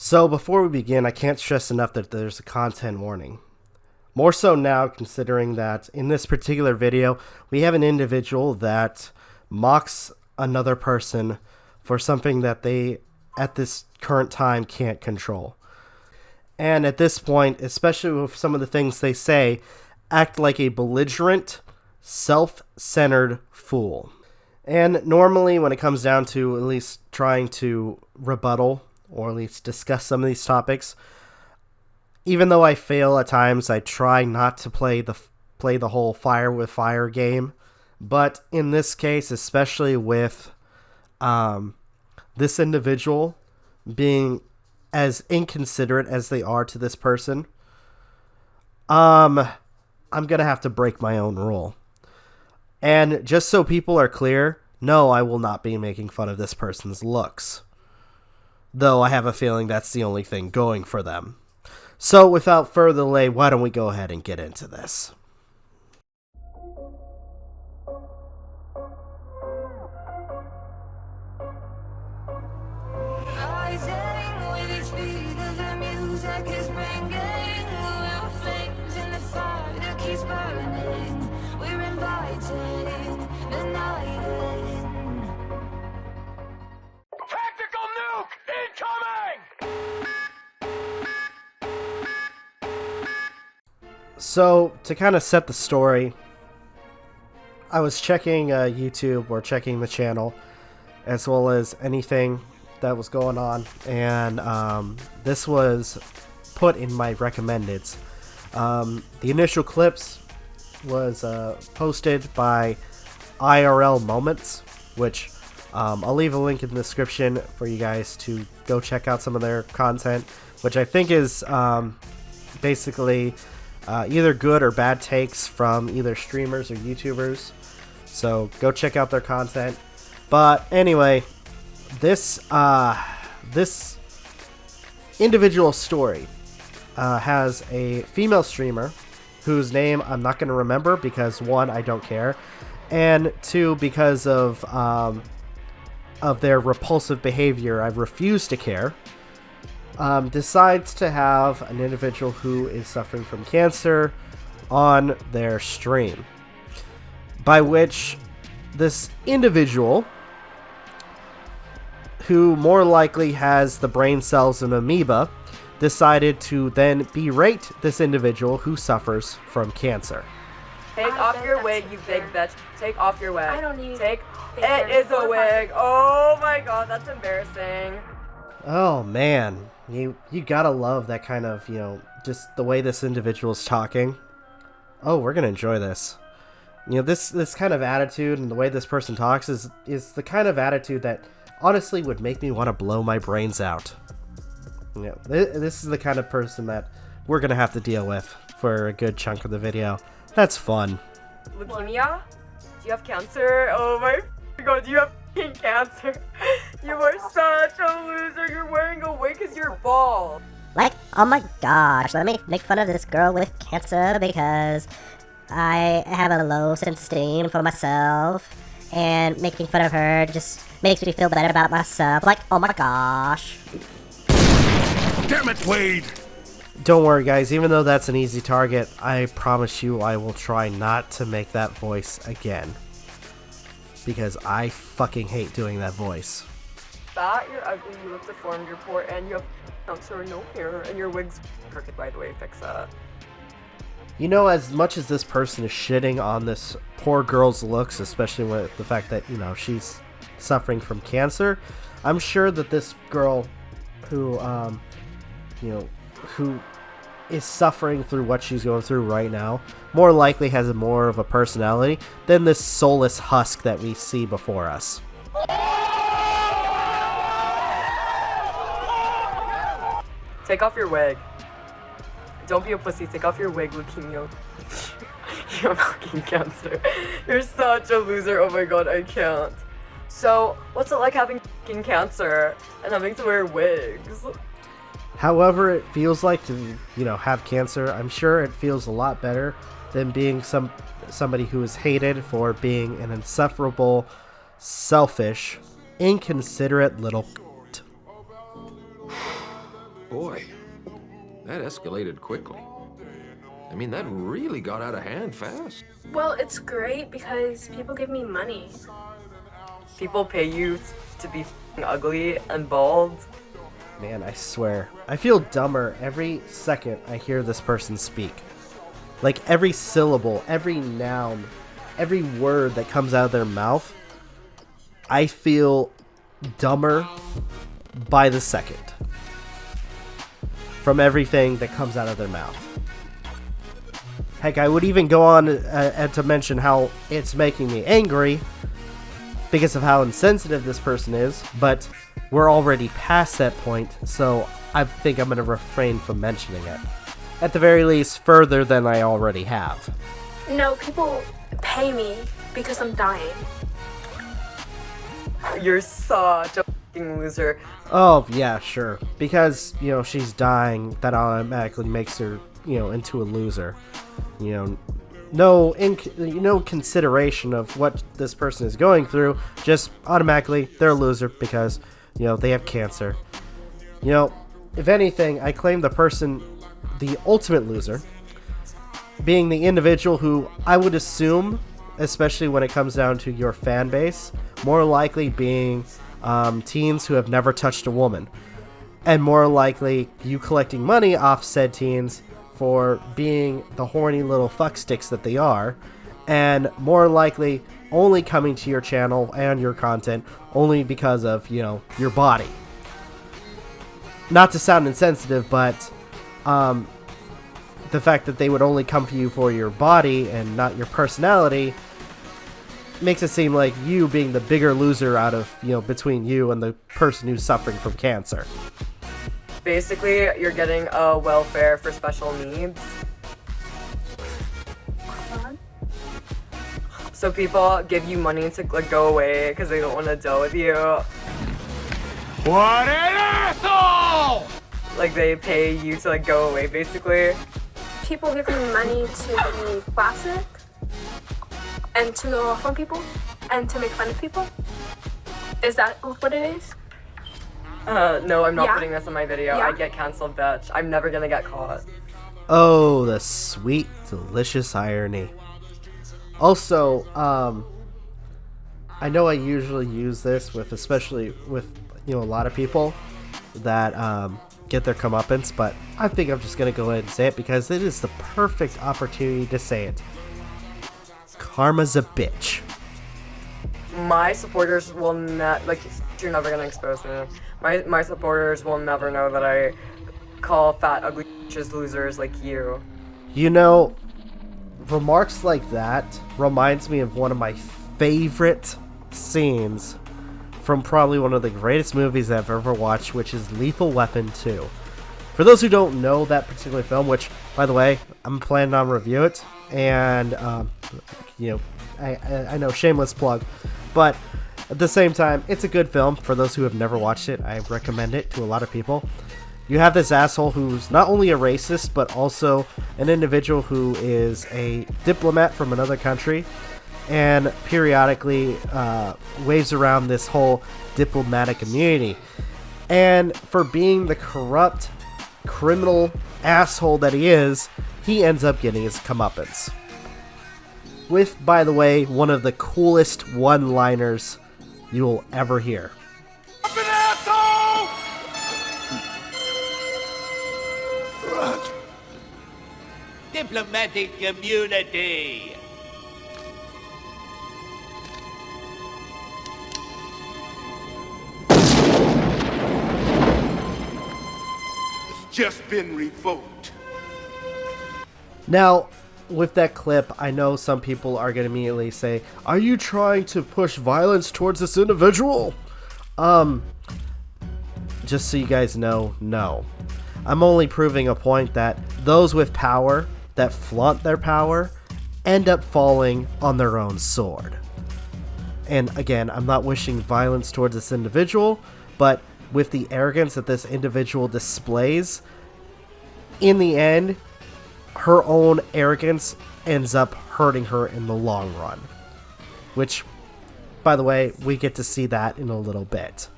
So before we begin, I can't stress enough that there's a content warning. More so now, considering that in this particular video, we have an individual that mocks another person for something that they, at this current time, can't control. And at this point, especially with some of the things they say, act like a belligerent, self-centered fool. And normally when it comes down to at least trying to rebuttal or at least discuss some of these topics, even though I fail at times, I try not to play the whole fire with fire game. But in this case, especially with this individual being as inconsiderate as they are to this person, I'm gonna have to break my own rule. And just so people are clear, no, I will not be making fun of this person's looks, though I have a feeling that's the only thing going for them. So without further delay, why don't we go ahead and get into this? So, to kind of set the story, I was checking YouTube or checking the channel as well as anything that was going on, and this was put in my recommendeds. The initial clips was posted by IRL Moments, which I'll leave a link in the description for you guys to go check out some of their content, which I think is basically either good or bad takes from either streamers or YouTubers. So go check out their content. But anyway, this individual story has a female streamer whose name I'm not going to remember because, one, I don't care, and two, because of their repulsive behavior, I refuse to care. Decides to have an individual who is suffering from cancer on their stream, by which this individual, who more likely has the brain cells of an amoeba, decided to then berate this individual who suffers from cancer. Take off your wig, you big bitch. Take off your wig. I don't need it. It is a wig. Oh my god, that's embarrassing. Oh man, you gotta love that kind of, just the way this individual is talking. Oh, we're gonna enjoy this. This kind of attitude and the way this person talks is the kind of attitude that honestly would make me want to blow my brains out. This is the kind of person that we're gonna have to deal with for a good chunk of the video. That's fun. Leukemia? Do you have cancer? Oh my god, do you have cancer? You are such a loser. You're wearing a wig because you're bald. Like, oh my gosh, let me make fun of this girl with cancer because I have a low self-esteem for myself, and making fun of her just makes me feel better about myself. Like, oh my gosh. Damn it, Wade! Don't worry, guys. Even though that's an easy target, I promise you I will try not to make that voice again. Because I fucking hate doing that voice. Fat, you're ugly, you look deformed, you're poor, and you have cancer and no hair, and your wig's crooked, by the way. Fix that. As much as this person is shitting on this poor girl's looks, especially with the fact that, she's suffering from cancer, I'm sure that this girl who is suffering through what she's going through right now more likely has more of a personality than this soulless husk that we see before us. Take off your wig. Don't be a pussy. Take off your wig, leukemia. You have fucking cancer. You're such a loser. Oh my god, I can't. So, what's it like having fucking cancer and having to wear wigs? However it feels like to, have cancer, I'm sure it feels a lot better than being somebody who is hated for being an insufferable, selfish, inconsiderate little Boy, that escalated quickly. I mean, that really got out of hand fast. Well, it's great because people give me money. People pay you to be ugly and bald. Man, I swear, I feel dumber every second I hear this person speak. Like every syllable, every noun, every word that comes out of their mouth, I feel dumber by the second from everything that comes out of their mouth. Heck, I would even go on to mention how it's making me angry because of how insensitive this person is, but we're already past that point, so I think I'm going to refrain from mentioning it. At the very least, further than I already have. No, people pay me because I'm dying. You're such a fucking loser. Oh, yeah, sure. Because, you know, she's dying, that automatically makes her, you know, into a loser. You know, no consideration of what this person is going through, just automatically they're a loser because, you know, they have cancer. You know, if anything, I claim the ultimate loser, being the individual who I would assume, especially when it comes down to your fan base, more likely being teens who have never touched a woman, and more likely you collecting money off said teens for being the horny little fucksticks that they are, and more likely only coming to your channel and your content only because of, you know, your body. Not to sound insensitive, but the fact that they would only come for you for your body and not your personality makes it seem like you being the bigger loser out of, you know, between you and the person who's suffering from cancer. Basically, you're getting a welfare for special needs. So people give you money to like go away because they don't want to deal with you. What an asshole! Like they pay you to like go away, basically. People give me money to be classic and to go off on people and to make fun of people. Is that what it is? No, I'm not Yeah. putting this on my video. Yeah. I get canceled, bitch. I'm never gonna get caught. Oh, the sweet, delicious irony. Also, I know I usually use this with, especially with, you know, a lot of people that get their comeuppance, but I think I'm just gonna go ahead and say it because it is the perfect opportunity to say it. Karma's a bitch. My supporters will not, like, you're never gonna expose me. My supporters will never know that I call fat, ugly bitches losers like you. You know, remarks like that reminds me of one of my favorite scenes from probably one of the greatest movies I've ever watched, which is Lethal Weapon 2. For those who don't know that particular film, which, by the way, I'm planning on review it, and, you know, I know, shameless plug, but at the same time, it's a good film. For those who have never watched it, I recommend it to a lot of people. You have this asshole who's not only a racist, but also an individual who is a diplomat from another country, and periodically waves around this whole diplomatic immunity. And for being the corrupt, criminal asshole that he is, he ends up getting his comeuppance. With, by the way, one of the coolest one-liners you will ever hear. An asshole! Roger. Diplomatic immunity. It's just been revoked. Now, with that clip, I know some people are going to immediately say, are you trying to push violence towards this individual? Just so you guys know, no. I'm only proving a point that those with power, that flaunt their power, end up falling on their own sword. And again, I'm not wishing violence towards this individual, but with the arrogance that this individual displays, in the end, her own arrogance ends up hurting her in the long run. Which, by the way, we get to see that in a little bit.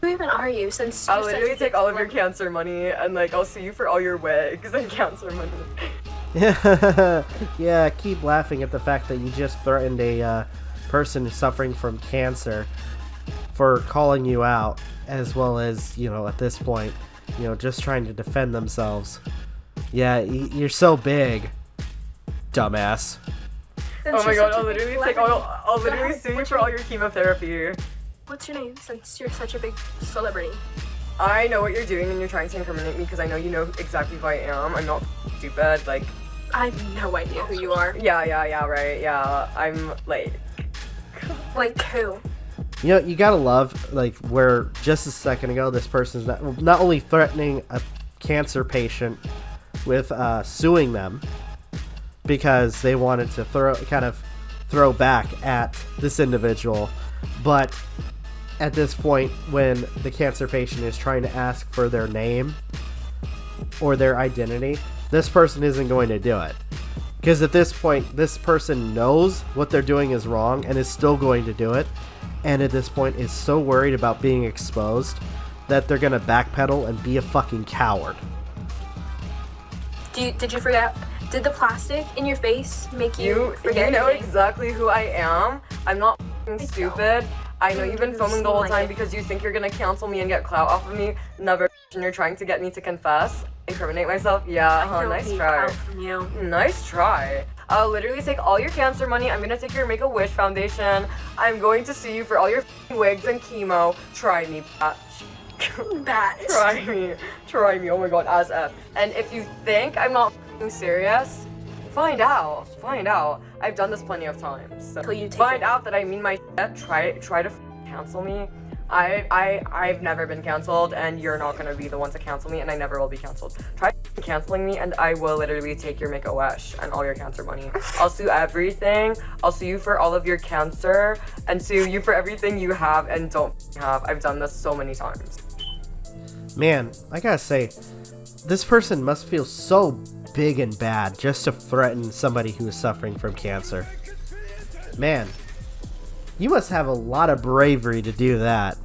Who even are you? Since I'll you're such literally a take big all of your celebrity? cancer money and like I'll sue you for all your wigs and cancer money. Yeah, keep laughing at the fact that you just threatened a person suffering from cancer for calling you out, as well as, you know, at this point, you know, just trying to defend themselves. Yeah, you're so big, dumbass. Since Oh my you're god, such a I'll big literally take celebrity. I'll Go literally ahead. sue you What's for your all your chemotherapy. What's your name? Since you're such a big celebrity. I know what you're doing and you're trying to incriminate me because I know you know exactly who I am. I'm not stupid, like, I have no idea who you are. yeah, right, yeah. I'm like, Like who? You know, you gotta love, like, where just a second ago this person's not only threatening a cancer patient with suing them because they wanted to throw back at this individual, but at this point when the cancer patient is trying to ask for their name or their identity, this person isn't going to do it. Because at this point, this person knows what they're doing is wrong and is still going to do it. And at this point is so worried about being exposed that they're going to backpedal and be a fucking coward. Did you forget? Did the plastic in your face make you forget? you know anything? exactly who I am. I'm not f***ing stupid. I know you've been filming the whole time Like it. because you think you're gonna cancel me and get clout off of me. Never. And you're trying to get me to confess, incriminate myself. Yeah, I don't nice need try. help from you. Nice try. I'll literally take all your cancer money. I'm gonna take your Make-A-Wish Foundation. I'm going to sue you for all your f***ing wigs and chemo. Try me, bitch. That. Try me. Oh my god, as if. And if you think I'm not f***ing serious, find out. I've done this plenty of times. So Till you take find it. out that I mean my shit. Try to cancel me. I've never been canceled, and you're not gonna be the one to cancel me, and I never will be canceled. Try canceling me, and I will literally take your Make-A-Wish and all your cancer money. I'll sue everything. I'll sue you for all of your cancer, and sue you for everything you have and don't have. I've done this so many times. Man, I gotta say, this person must feel so big and bad just to threaten somebody who is suffering from cancer. Man, you must have a lot of bravery to do that.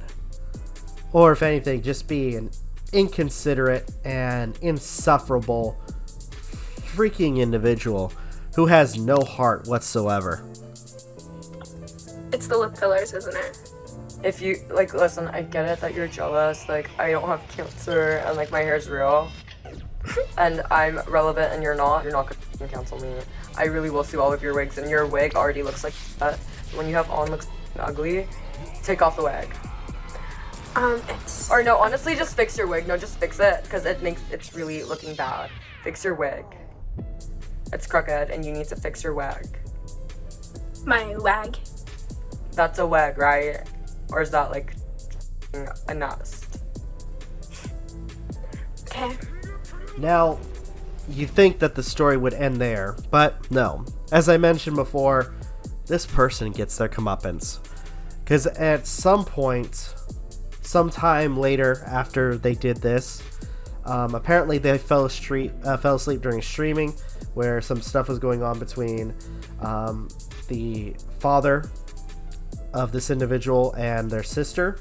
Or if anything, just be an inconsiderate and insufferable freaking individual who has no heart whatsoever. It's the lip fillers, isn't it? If you, like, listen, I get it that you're jealous, like, I don't have cancer, and, like, my hair's real, and I'm relevant and you're not gonna f***ing cancel me. I really will sue all of your wigs, and your wig already looks like that. When you have on looks ugly, take off the wig. It's... Or no, honestly, just fix your wig. No, just fix it, because it's really looking bad. Fix your wig. It's crooked, and you need to fix your wig. My wag. That's a wig, right? Or is that, like, a nest? Okay. Now, you think that the story would end there, but no. As I mentioned before, this person gets their comeuppance. Because at some point, sometime later after they did this, apparently they fell asleep during streaming, where some stuff was going on between the father of this individual and their sister.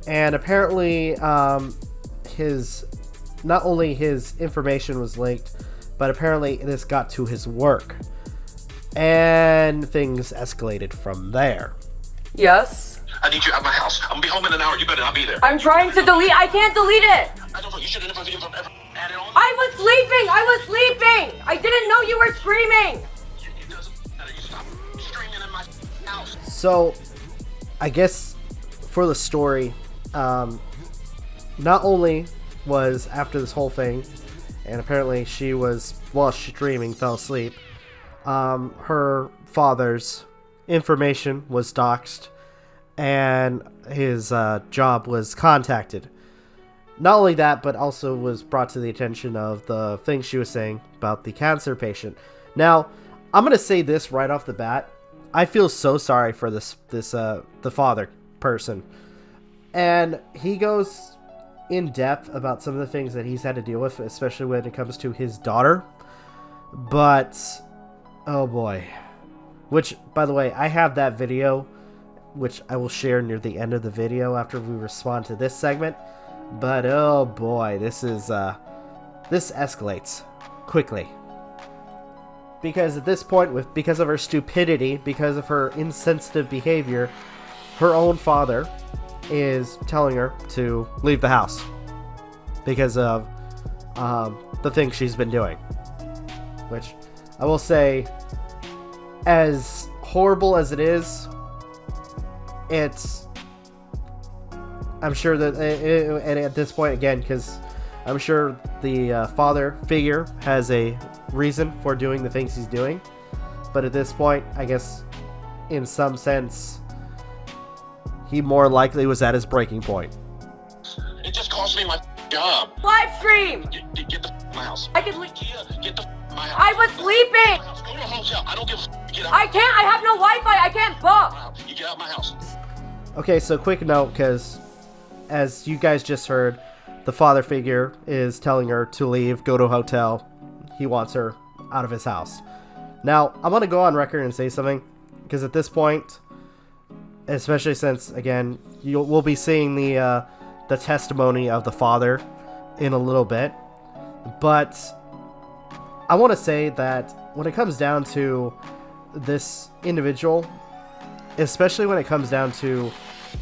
And apparently not only his information was leaked, but apparently this got to his work. And things escalated from there. Yes? I need you at my house. I'm gonna be home in an hour. You better not be there. I'm trying to delete. I can't delete it! I don't know. You should have never even added on. I was sleeping! I didn't know you were screaming! It doesn't matter. You stop screaming in my house. So, I guess for the story, not only was after this whole thing, and apparently she was, while streaming, fell asleep, her father's information was doxed, and his job was contacted. Not only that, but also was brought to the attention of the things she was saying about the cancer patient. Now, I'm going to say this right off the bat. I feel so sorry for the father person. And he goes in depth about some of the things that he's had to deal with, especially when it comes to his daughter. But, oh boy. Which, by the way, I have that video which I will share near the end of the video after we respond to this segment. But oh boy, this escalates quickly. Because at this point, because of her stupidity, because of her insensitive behavior, her own father is telling her to leave the house because of the things she's been doing. Which I will say, as horrible as it is, I'm sure that, and at this point again, because I'm sure the father figure has a reason for doing the things he's doing, but at this point, I guess, in some sense, he more likely was at his breaking point. It just cost me my job. Live stream! Get the my house. I can leave. Get the my house. I was sleeping! Go to a hotel. I don't give a get out. I can't, I have no Wi-Fi, I can't book! You get out of my house. Okay, so quick note, because as you guys just heard, the father figure is telling her to leave, go to a hotel. He wants her out of his house. Now, I'm going to go on record and say something, because at this point, especially since, again, we'll be seeing the testimony of the father in a little bit, but I want to say that when it comes down to this individual, especially when it comes down to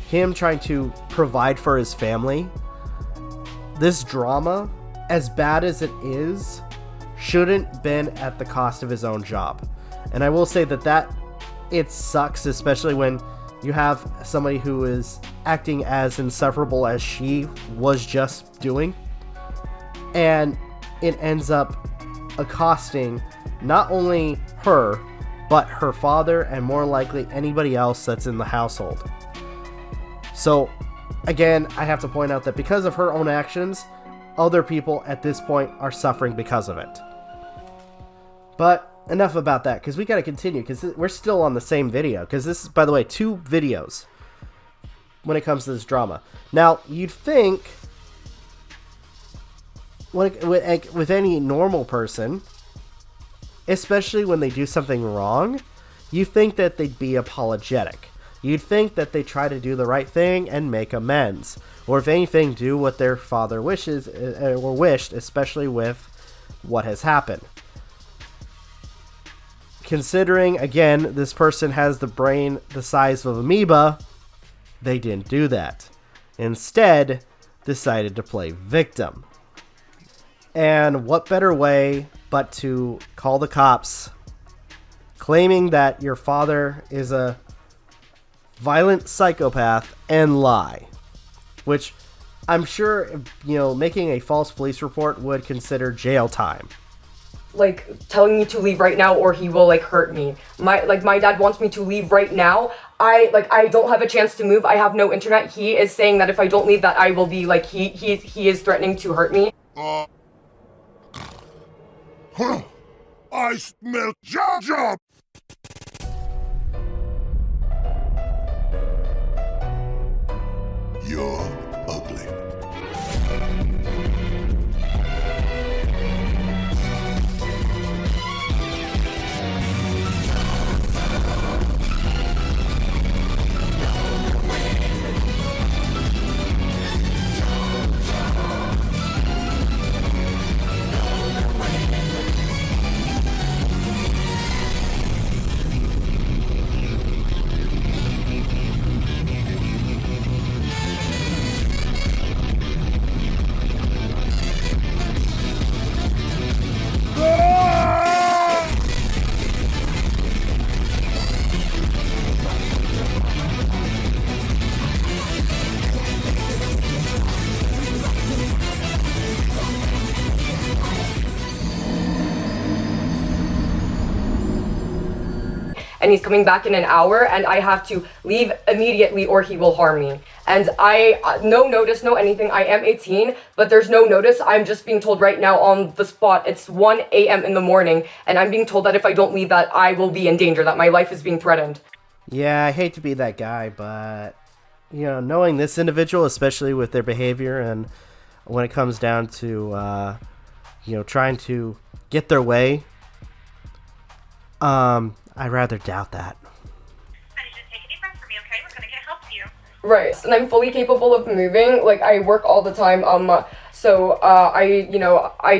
him trying to provide for his family, this drama, as bad as it is, shouldn't been at the cost of his own job. And I will say that it sucks, especially when you have somebody who is acting as insufferable as she was just doing, and it ends up accosting not only her, but her father, and more likely anybody else that's in the household. So, again, I have to point out that because of her own actions, other people at this point are suffering because of it. But enough about that, because we got to continue, because we're still on the same video, because this is, by the way, 2 videos when it comes to this drama. Now, you'd think, with any normal person, especially when they do something wrong, you think that they'd be apologetic. You'd think that they try to do the right thing and make amends, or if anything, do what their father wishes or wished, especially with what has happened. Considering, again, this person has the brain the size of an amoeba, they didn't do that. Instead, decided to play victim. And what better way but to call the cops, claiming that your father is a violent psychopath, and lie. Which I'm sure, making a false police report would consider jail time. Like, telling me to leave right now or he will, hurt me. My dad wants me to leave right now. I don't have a chance to move. I have no internet. He is saying that if I don't leave that I will be, he is threatening to hurt me. I smell job. You're ugly. And he's coming back in an hour, and I have to leave immediately or he will harm me. And no notice, no anything. I am 18, but there's no notice. I'm just being told right now on the spot. It's 1 a.m. in the morning, and I'm being told that if I don't leave that I will be in danger, that my life is being threatened. Yeah, I hate to be that guy, but, knowing this individual, especially with their behavior, and when it comes down to, trying to get their way, I'd rather doubt that. I need you to take a deep breath for me, okay? We're gonna Right, and I'm fully capable of moving. Like, I work all the time. I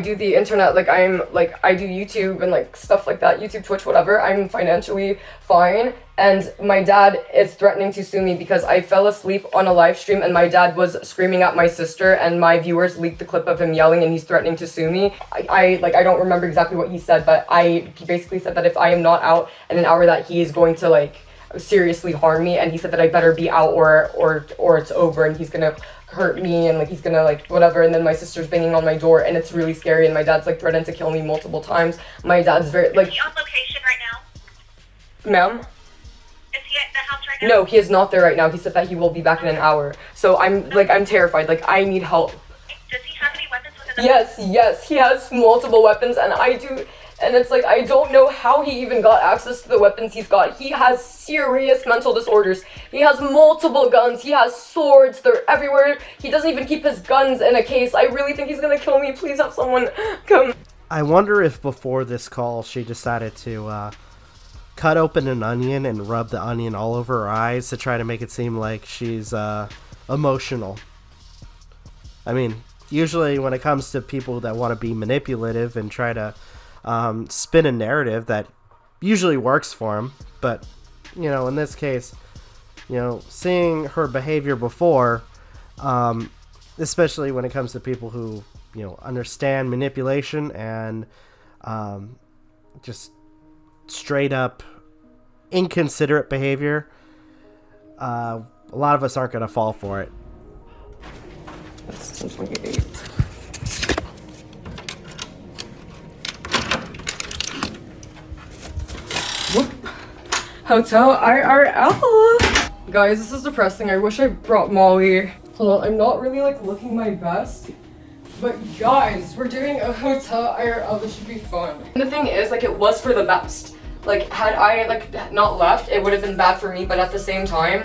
do the internet. Like, I do YouTube and like stuff like that. YouTube, Twitch, whatever. I'm financially fine. And my dad is threatening to sue me because I fell asleep on a live stream and my dad was screaming at my sister and my viewers leaked the clip of him yelling and he's threatening to sue me. I don't remember exactly what he said, but he basically said that if I am not out in an hour that he is going to like seriously harm me, and he said that I better be out or it's over, and he's gonna hurt me and like he's gonna like whatever. And then my sister's banging on my door and it's really scary, and my dad's like threatened to kill me multiple times. My dad's very like. Is he on location right now? Ma'am? Is he at the house right now? No, he is not there right now. He said that he will be back in an hour. So I'm terrified. Like, I need help. Does he have any weapons with him? Yes, he has multiple weapons, and I do. And it's like, I don't know how he even got access to the weapons he's got. He has serious mental disorders. He has multiple guns. He has swords. They're everywhere. He doesn't even keep his guns in a case. I really think he's gonna kill me. Please have someone come. I wonder if before this call she decided to cut open an onion and rub the onion all over her eyes to try to make it seem like she's emotional. I mean, usually when it comes to people that want to be manipulative and try to spin a narrative, that usually works for them. But, you know, in this case, you know, seeing her behavior before, especially when it comes to people who, you know, understand manipulation and just straight up inconsiderate behavior, a lot of us aren't going to fall for it. That's 1028. Hotel IRL. Guys, this is depressing. I wish I brought Molly. Hold on, I'm not really like looking my best. But guys, we're doing a hotel IRL. This should be fun. And the thing is, like, it was for the best. Like, had I like not left, it would have been bad for me. But at the same time,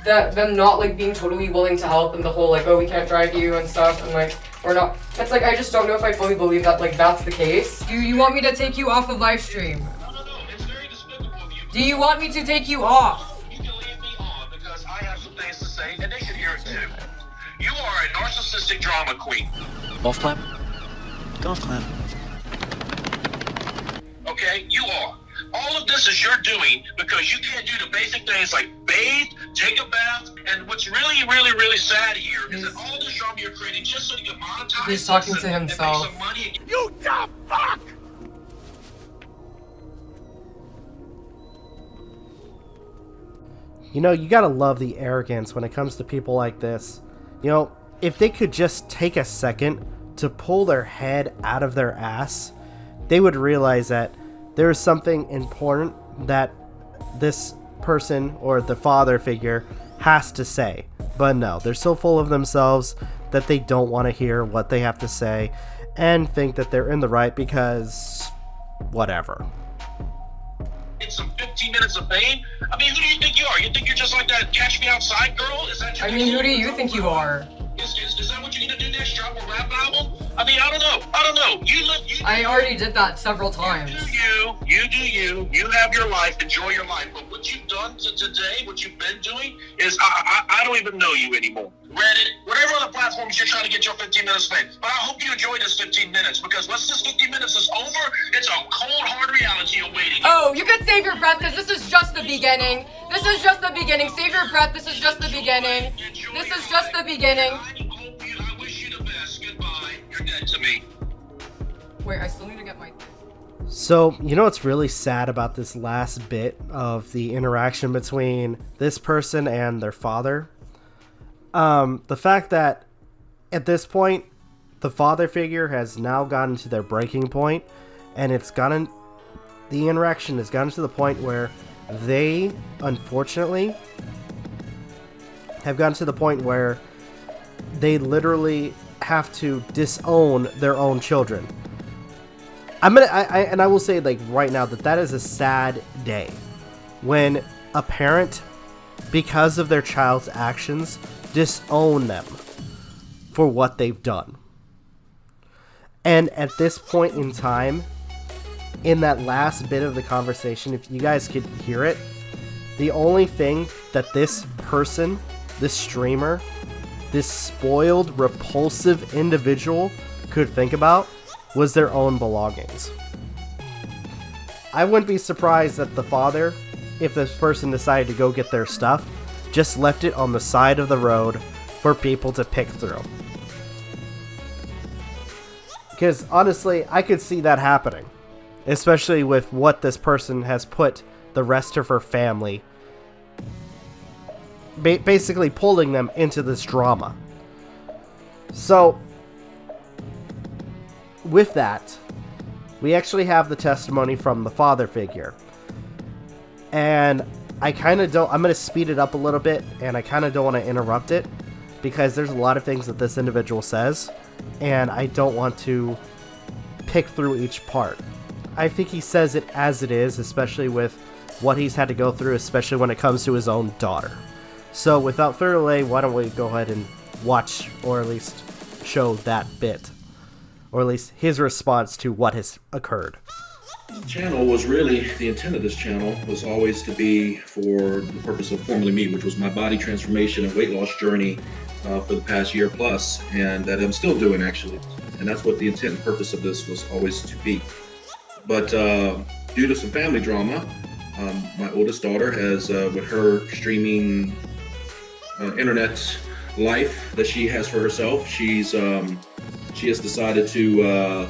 them not like being totally willing to help and the whole like, oh, we can't drive you and stuff, and like we're not. It's like I just don't know if I fully believe that like that's the case. Do you want me to take you off of live stream? No. It's very despicable of you. Do you want me to take you off? You can leave me on because I have some things to say and they should hear it too. You are a narcissistic drama queen. Golf clap? Golf clap. Okay, you are. All of this is you're doing because you can't do the basic things like bathe, take a bath, and what's really, really, really sad here is that all this drama you're creating just so you can monetize. He's talking this to and himself. make some money. You dumb fuck! You know, you gotta love the arrogance when it comes to people like this. You know, if they could just take a second to pull their head out of their ass, they would realize that there is something important that this person or the father figure has to say. But no, they're so full of themselves that they don't want to hear what they have to say and think that they're in the right because whatever. It's some 15 minutes of fame. I mean, who do you think you are? You think you're just like that Catch Me Outside girl? Is that your I mean, who do you think you are? Is that what you're gonna do next? Drop a rap album? I mean, I don't know. You I already did that several times. You do you. You have your life. Enjoy your life. But what you've done today, what you've been doing, is I don't even know you anymore. Reddit, whatever other platforms you're trying to get your 15 minutes fame. But I hope you enjoy this 15 minutes because once this 15 minutes is over, it's a cold, hard reality awaiting you. Oh, you can save your breath because this is just the beginning. This is just the beginning. Save your breath. This is just the beginning. This is just the beginning. I wish you the best. Goodbye. You're dead to me. Wait, I still need to get my... So, you know what's really sad about this last bit of the interaction between this person and their father? The fact that at this point, the father figure has now gotten to their breaking point, and the interaction has gotten to the point where they, unfortunately, have gotten to the point where they literally have to disown their own children. I will say, like, right now that is a sad day when a parent, because of their child's actions, disown them for what they've done. And at this point in time, in that last bit of the conversation, if you guys could hear it, the only thing that this person this streamer, this spoiled, repulsive individual could think about was their own belongings. I wouldn't be surprised that the father, if this person decided to go get their stuff, just left it on the side of the road for people to pick through. Because honestly, I could see that happening. Especially with what this person has put the rest of her family, basically pulling them into this drama. So, with that, we actually have the testimony from the father figure. And I kind of don't, I'm going to speed it up a little bit, and I kind of don't want to interrupt it, because there's a lot of things that this individual says, and I don't want to pick through each part. I think he says it as it is, especially with what he's had to go through, especially when it comes to his own daughter. So without further delay, why don't we go ahead and watch, or at least show that bit, or at least his response to what has occurred. The channel was really, the intent of this channel was always to be for the purpose of Formerly Me, which was my body transformation and weight loss journey for the past year plus, and that I'm still doing actually. And that's what the intent and purpose of this was always to be. But due to some family drama, my oldest daughter has, with her streaming internet life that she has for herself, she has decided to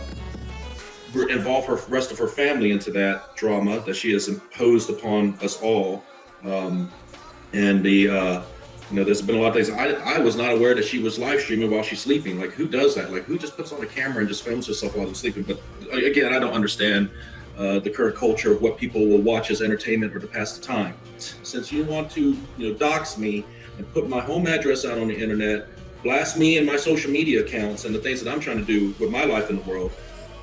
involve her rest of her family into that drama that she has imposed upon us all. And there's been a lot of things. I was not aware that she was live streaming while she's sleeping. Like, who does that? Like, who just puts on a camera and just films herself while they're sleeping? But again, I don't understand the current culture of what people will watch as entertainment or to pass the time. Since you want to, dox me and put my home address out on the internet, blast me and my social media accounts and the things that I'm trying to do with my life in the world,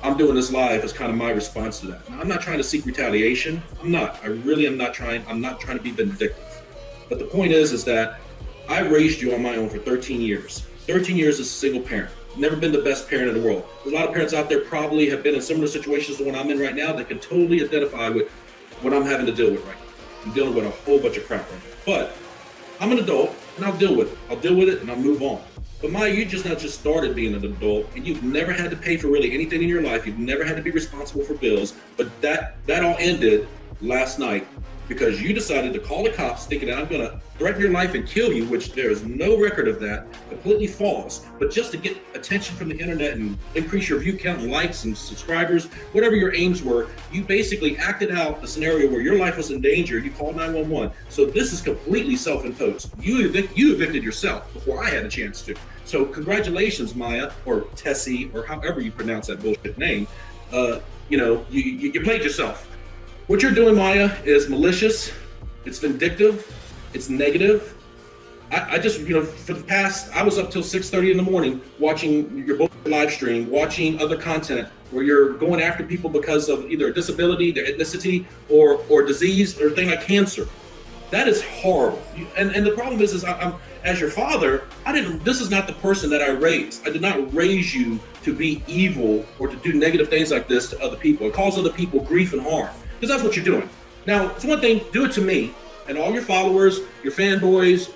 I'm doing this live as kind of my response to that. Now, I'm not trying to seek retaliation. I'm not. I really am not trying. I'm not trying to be vindictive. But the point is that I raised you on my own for 13 years. 13 years as a single parent. Never been the best parent in the world. There's a lot of parents out there probably have been in similar situations to what I'm in right now that can totally identify with what I'm having to deal with right now. I'm dealing with a whole bunch of crap right now. But I'm an adult and I'll deal with it. I'll deal with it and I'll move on. But Maya, you just not just started being an adult, and you've never had to pay for really anything in your life. You've never had to be responsible for bills. But that all ended last night because you decided to call the cops thinking that I'm going to threaten your life and kill you, which there is no record of that, completely false. But just to get attention from the internet and increase your view count and likes and subscribers, whatever your aims were, you basically acted out a scenario where your life was in danger. You called 911. So this is completely self-imposed. You evicted yourself before I had a chance to. So congratulations, Maya, or Tessie, or however you pronounce that bullshit name. You played yourself. What you're doing, Maya, is malicious, it's vindictive, it's negative. I just, for the past, I was up till 6:30 in the morning watching your live stream, watching other content where you're going after people because of either a disability, their ethnicity, or disease, or a thing like cancer. That is horrible. And the problem is I'm as your father, this is not the person that I raised. I did not raise you to be evil or to do negative things like this to other people and cause other people grief and harm. Because that's what you're doing. Now, it's one thing, do it to me and all your followers, your fanboys,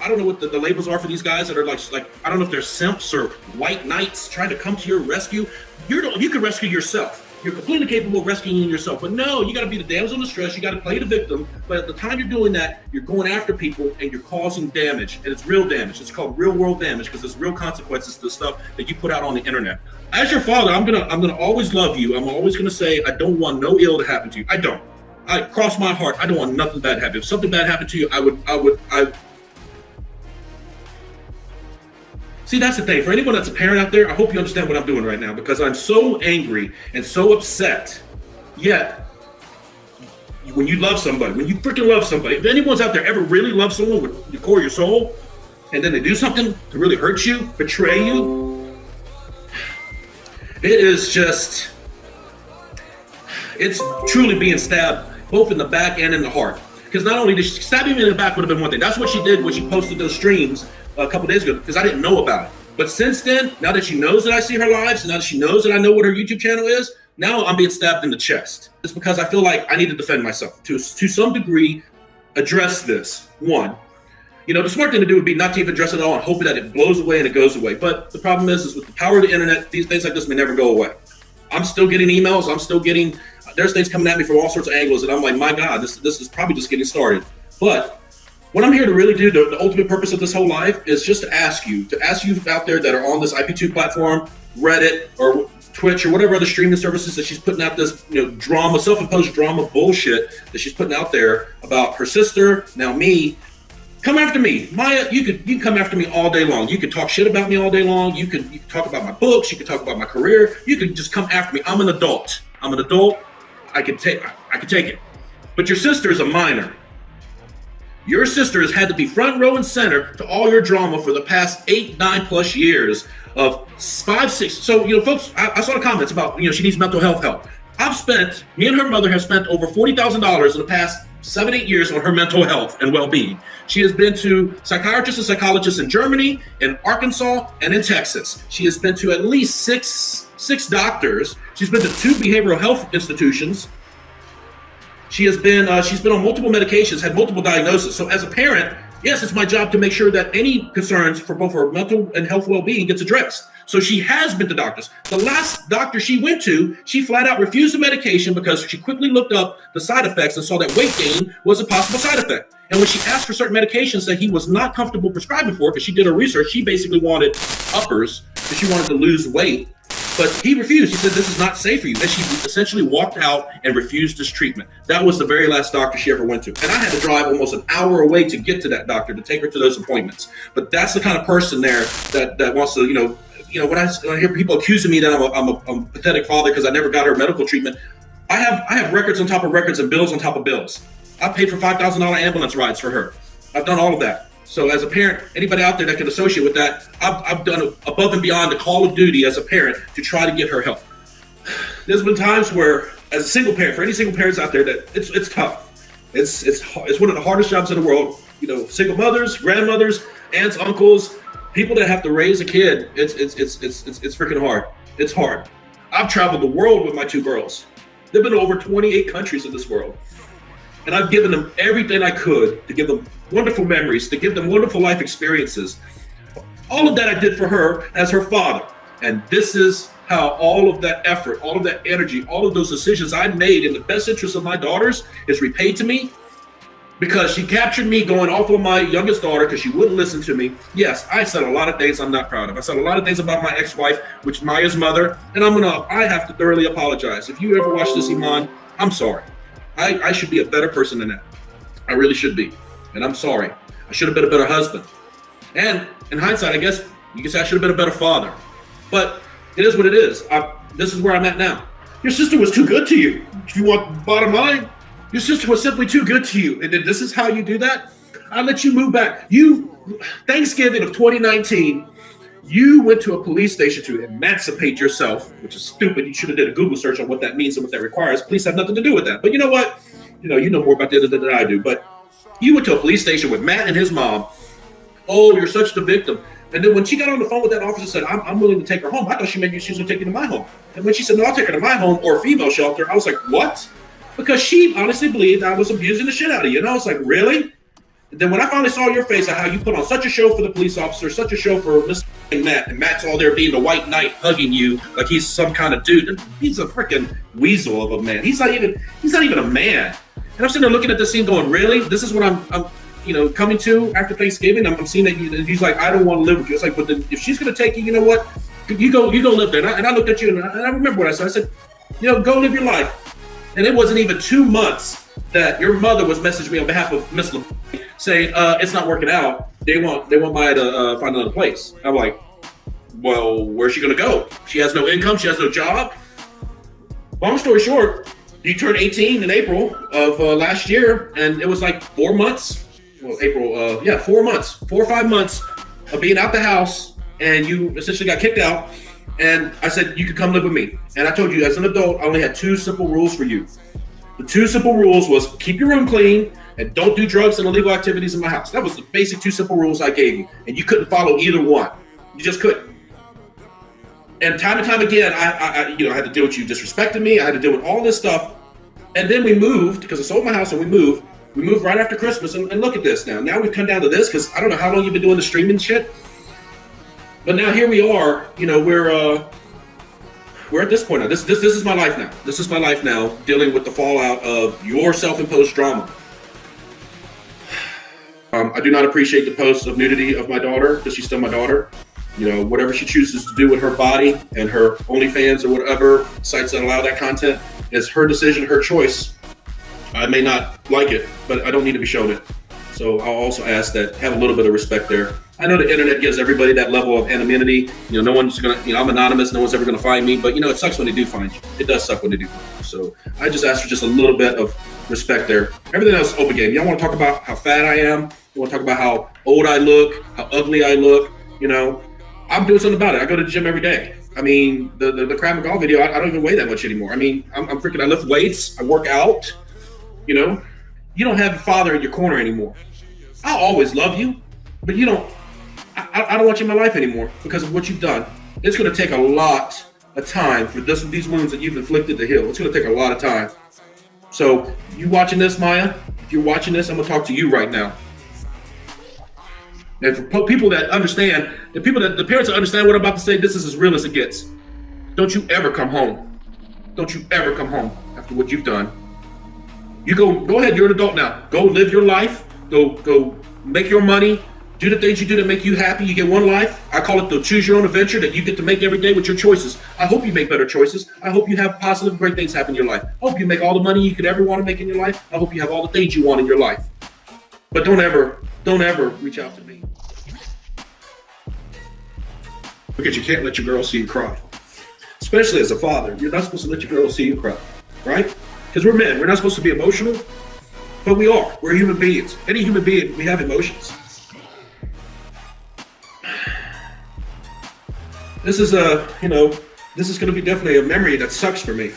I don't know what the labels are for these guys that are like, I don't know if they're simps or white knights trying to come to your rescue. You can rescue yourself. You're completely capable of rescuing yourself. But no, you got to be the damsel in distress. You got to play the victim. But at the time you're doing that, you're going after people and you're causing damage. And it's real damage. It's called real world damage because there's real consequences to the stuff that you put out on the internet. As your father, I'm gonna always love you. I'm always gonna say I don't want no ill to happen to you. I don't. I cross my heart. I don't want nothing bad to happen. If something bad happened to you, I See, that's the thing. For anyone that's a parent out there, I hope you understand what I'm doing right now because I'm so angry and so upset. Yet, when you love somebody, when you freaking love somebody, if anyone's out there ever really loves someone with the core of your soul, and then they do something to really hurt you, betray you, it's truly being stabbed both in the back and in the heart. Because not only did she stab him in the back would have been one thing. That's what she did when she posted those streams a couple days ago because I didn't know about it. But since then, now that she knows that I see her lives, and now that she knows that I know what her YouTube channel is, now I'm being stabbed in the chest. It's because I feel like I need to defend myself to some degree, address this. One, The smart thing to do would be not to even address it at all and hope that it blows away and it goes away. But the problem is with the power of the internet, these things like this may never go away. I'm still getting emails. There's things coming at me from all sorts of angles, and I'm like, my God, this is probably just getting started. But what I'm here to really do, the ultimate purpose of this whole live is just to ask you out there that are on this IP2 platform, Reddit or Twitch or whatever other streaming services that she's putting out this, drama, self-imposed drama bullshit that she's putting out there about her sister, now me. Come after me. Maya, you can come after me all day long. You can talk shit about me all day long. You can talk about my books. You can talk about my career. You can just come after me. I'm an adult. I can take it. But your sister is a minor. Your sister has had to be front row and center to all your drama for the past 8, 9+ years of 5, 6. So, folks, I saw the comments about, she needs mental health help. Me and her mother have spent over $40,000 in the past 7, 8 years on her mental health and well-being. She has been to psychiatrists and psychologists in Germany, in Arkansas, and in Texas. She has been to at least six doctors. She's been to 2 behavioral health institutions. She's been on multiple medications, had multiple diagnoses. So as a parent, yes, it's my job to make sure that any concerns for both her mental and health well-being gets addressed. So she has been to doctors. The last doctor she went to, she flat out refused the medication because she quickly looked up the side effects and saw that weight gain was a possible side effect. And when she asked for certain medications that he was not comfortable prescribing for, because she did her research, she basically wanted uppers, because she wanted to lose weight. But he refused. He said, this is not safe for you. And she essentially walked out and refused this treatment. That was the very last doctor she ever went to. And I had to drive almost an hour away to get to that doctor, to take her to those appointments. But that's the kind of person there that wants to, when I hear people accusing me that I'm a pathetic father because I never got her medical treatment, I have records on top of records and bills on top of bills. I paid for $5,000 ambulance rides for her. I've done all of that. So as a parent, anybody out there that can associate with that, I've done above and beyond the call of duty as a parent to try to get her help. There's been times where, as a single parent, for any single parents out there, that it's tough. It's one of the hardest jobs in the world. Single mothers, grandmothers, aunts, uncles, people that have to raise a kid. It's freaking hard. It's hard. I've traveled the world with my 2 girls. They've been to over 28 countries in this world. And I've given them everything I could to give them wonderful memories, to give them wonderful life experiences. All of that I did for her as her father. And this is how all of that effort, all of that energy, all of those decisions I made in the best interest of my daughters is repaid to me, because she captured me going off on my youngest daughter because she wouldn't listen to me. Yes, I said a lot of things I'm not proud of. I said a lot of things about my ex-wife, which is Maya's mother, and I have to thoroughly apologize. If you ever watch this, Iman, I'm sorry. I should be a better person than that. I really should be. And I'm sorry. I should have been a better husband. And in hindsight, I guess you could say I should have been a better father. But it is what it is. This is where I'm at now. Your sister was too good to you. If you want the bottom line, your sister was simply too good to you. And then this is how you do that? I let you move back. Thanksgiving of 2019, you went to a police station to emancipate yourself, which is stupid. You should have did a Google search on what that means and what that requires. Police have nothing to do with that. But you know what? You know more about that than I do. But you went to a police station with Matt and his mom. Oh, you're such the victim. And then when she got on the phone with that officer and said, I'm willing to take her home, I thought she was going to take you to my home. And when she said, no, I'll take her to my home or a female shelter, I was like, what? Because she honestly believed I was abusing the shit out of you. And I was like, really? And then when I finally saw your face of how you put on such a show for the police officer, such a show for Mr. Matt, and Matt's all there being the white knight hugging you like he's some kind of dude. And he's a freaking weasel of a man. He's not even a man. And I'm sitting there looking at this scene going, really? This is what I'm coming to after Thanksgiving. I'm seeing that he's like, I don't want to live with you. It's like, but then if she's going to take you, you know what? You go live there. And I looked at you and I remember what I said. I said, go live your life. And it wasn't even 2 months that your mother was messaging me on behalf of Miss LeBlanc saying, it's not working out. They want Maya to find another place. I'm like, well, where's she going to go? She has no income. She has no job. Long story short, you turned 18 in April of last year, and it was like 4 months. Well, 4 months, 4 or 5 months of being out the house, and you essentially got kicked out. And I said, you could come live with me. And I told you, as an adult, I only had 2 simple rules for you. The 2 simple rules was keep your room clean and don't do drugs and illegal activities in my house. That was the basic 2 simple rules I gave you. And you couldn't follow either one. You just couldn't. And time and time again, I had to deal with you disrespecting me. I had to deal with all this stuff. And then we moved, because I sold my house and we moved. We moved right after Christmas, and look at this now. Now we've come down to this because I don't know how long you've been doing the streaming shit, but now here we are. You know, we're at this point now. This is my life now. This is my life now, dealing with the fallout of your self-imposed drama. I do not appreciate the posts of nudity of my daughter because she's still my daughter. You know, whatever she chooses to do with her body and her OnlyFans or whatever sites that allow that content is her decision, her choice. I may not like it, but I don't need to be shown it. So I'll also ask that have a little bit of respect there. I know the internet gives everybody that level of anonymity. You know, no one's gonna, you know, I'm anonymous, no one's ever gonna find me, but you know, it sucks when they do find you. It does suck when they do find you. So I just ask for just a little bit of respect there. Everything else, open game. Y'all wanna talk about how fat I am? You wanna talk about how old I look, how ugly I look? You know, I'm doing something about it. I go to the gym every day. I mean, the Krav Maga video, I don't even weigh that much anymore. I mean, I'm freaking, I lift weights, I work out, you know? You don't have your father in your corner anymore. I'll always love you, but you don't, I don't want you in my life anymore because of what you've done. It's going to take a lot of time for these wounds that you've inflicted to heal. It's going to take a lot of time. So you watching this, Maya? If you're watching this, I'm going to talk to you right now. And for people that understand, the parents that understand what I'm about to say, this is as real as it gets. Don't you ever come home. Don't you ever come home after what you've done. You go ahead, you're an adult now. Go live your life. Go make your money. Do the things you do to make you happy. You get one life. I call it the choose your own adventure that you get to make every day with your choices. I hope you make better choices. I hope you have positive, great things happen in your life. I hope you make all the money you could ever want to make in your life. I hope you have all the things you want in your life. But don't ever reach out to me. Because you can't let your girl see you cry. Especially as a father. You're not supposed to let your girl see you cry. Right? Because we're men. We're not supposed to be emotional. But we are. We're human beings. Any human being, we have emotions. This is this is going to be definitely a memory that sucks for me.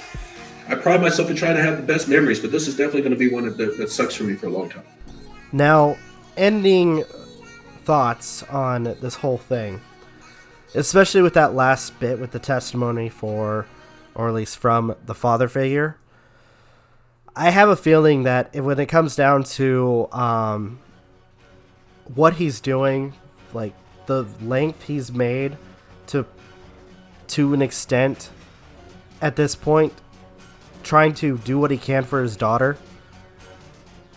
I pride myself in trying to have the best memories, but this is definitely going to be one that sucks for me for a long time. Now, ending thoughts on this whole thing, especially with that last bit with the testimony or at least from the father figure, I have a feeling that when it comes down to what he's doing, like the length he's made to an extent at this point, trying to do what he can for his daughter,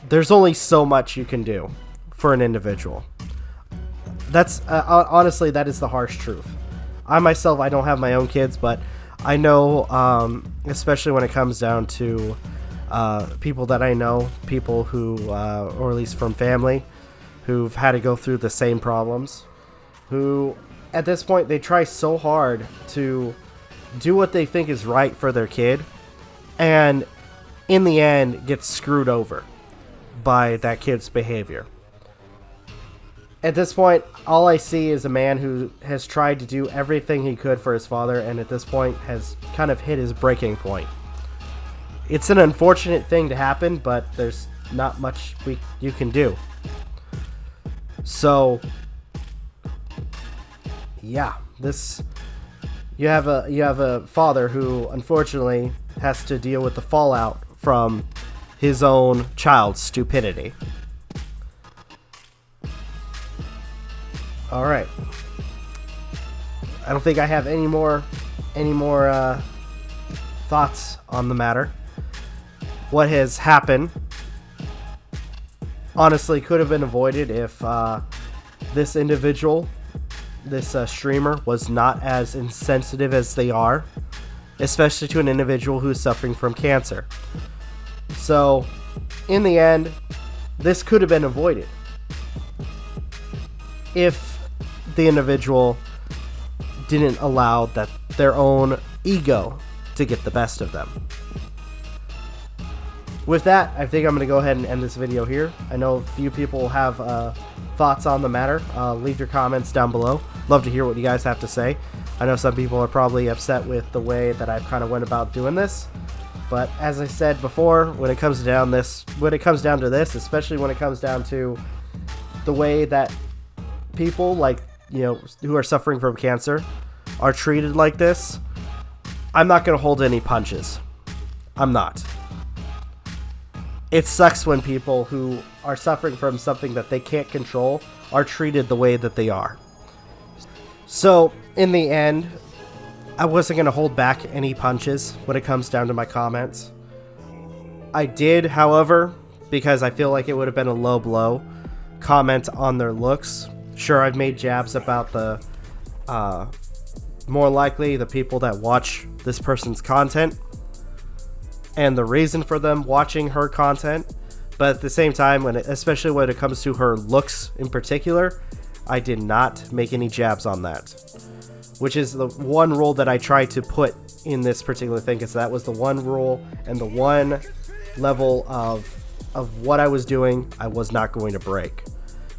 there's only so much you can do for an individual. That's honestly, that is the harsh truth. I myself, I don't have my own kids, but I know, especially when it comes down to people that I know, people who, or at least from family, who've had to go through the same problems, who at this point they try so hard to do what they think is right for their kid, and in the end get screwed over by that kid's behavior. At this point, all I see is a man who has tried to do everything he could for his father, and at this point has kind of hit his breaking point. It's an unfortunate thing to happen, but there's not much you can do. So, yeah, you have a father who unfortunately has to deal with the fallout from his own child's stupidity. All right. I don't think I have any more thoughts on the matter. What has happened honestly could have been avoided if this individual, this streamer, was not as insensitive as they are, especially to an individual who's suffering from cancer. So, in the end, this could have been avoided if the individual didn't allow their own ego to get the best of them. With that, I think I'm going to go ahead and end this video here. I know a few people have thoughts on the matter. Leave your comments down below. Love to hear what you guys have to say. I know some people are probably upset with the way that I've kind of went about doing this. But as I said before, when it comes down to this, especially when it comes down to the way that people who are suffering from cancer are treated like this, I'm not going to hold any punches. I'm not. it sucks when people who are suffering from something that they can't control are treated the way that they are. So, in the end, I wasn't going to hold back any punches when it comes down to my comments. I did, however, because I feel like it would have been a low blow, comment on their looks. Sure, I've made jabs about the, more likely the people that watch this person's content and the reason for them watching her content, but at the same time, especially when it comes to her looks in particular, I did not make any jabs on that, which is the one rule that I tried to put in this particular thing, because that was the one rule and the one level of what I was doing I was not going to break.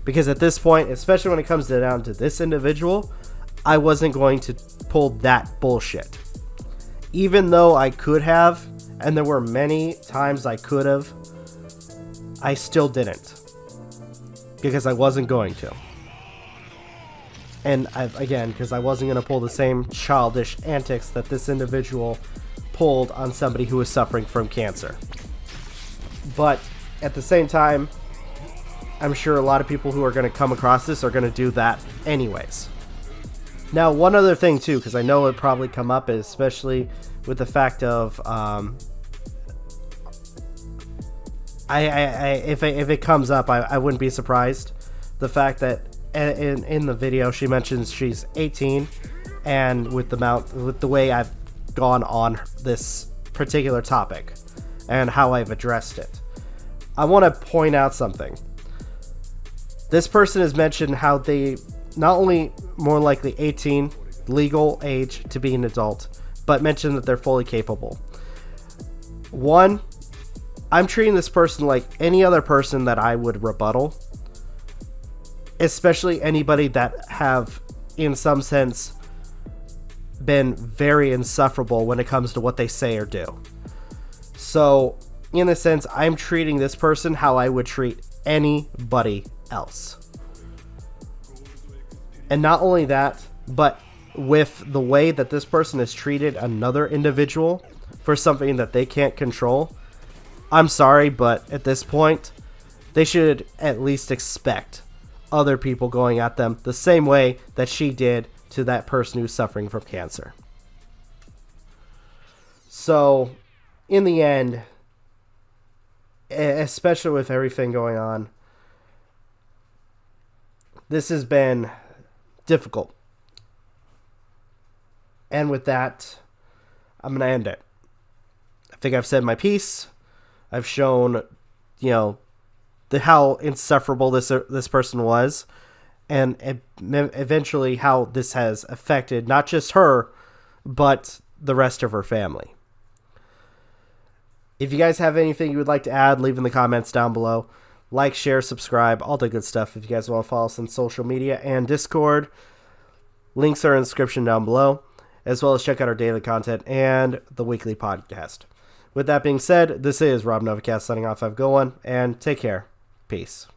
Because at this point, especially when it comes down to this individual, I wasn't going to pull that bullshit. Even though I could have, and there were many times I could have, I still didn't. Because I wasn't going to. And again, because I wasn't going to pull the same childish antics that this individual pulled on somebody who was suffering from cancer. But at the same time, I'm sure a lot of people who are going to come across this are going to do that anyways. Now, one other thing too, because I know it probably come up, especially with the fact of, if it comes up, I wouldn't be surprised. The fact that in the video she mentions she's 18, and with the way I've gone on this particular topic and how I've addressed it, I want to point out something. This person has mentioned how they not only more likely 18, legal age to be an adult, but mentioned that they're fully capable. One, I'm treating this person like any other person that I would rebuttal, especially anybody that have, in some sense, been very insufferable when it comes to what they say or do. So, in a sense, I'm treating this person how I would treat anybody else. And not only that, but with the way that this person has treated another individual for something that they can't control, I'm sorry, but at this point, they should at least expect other people going at them the same way that she did to that person who's suffering from cancer. So, in the end, especially with everything going on, this has been difficult. And with that, I'm going to end it. I think I've said my piece. I've shown, how insufferable this person was, and eventually how this has affected not just her, but the rest of her family. If you guys have anything you would like to add, leave in the comments down below. Like, share, subscribe, all the good stuff. If you guys want to follow us on social media and Discord, links are in the description down below, as well as check out our daily content and the weekly podcast. With that being said, this is Rob Novakast signing off. Have a good one, and take care. Peace.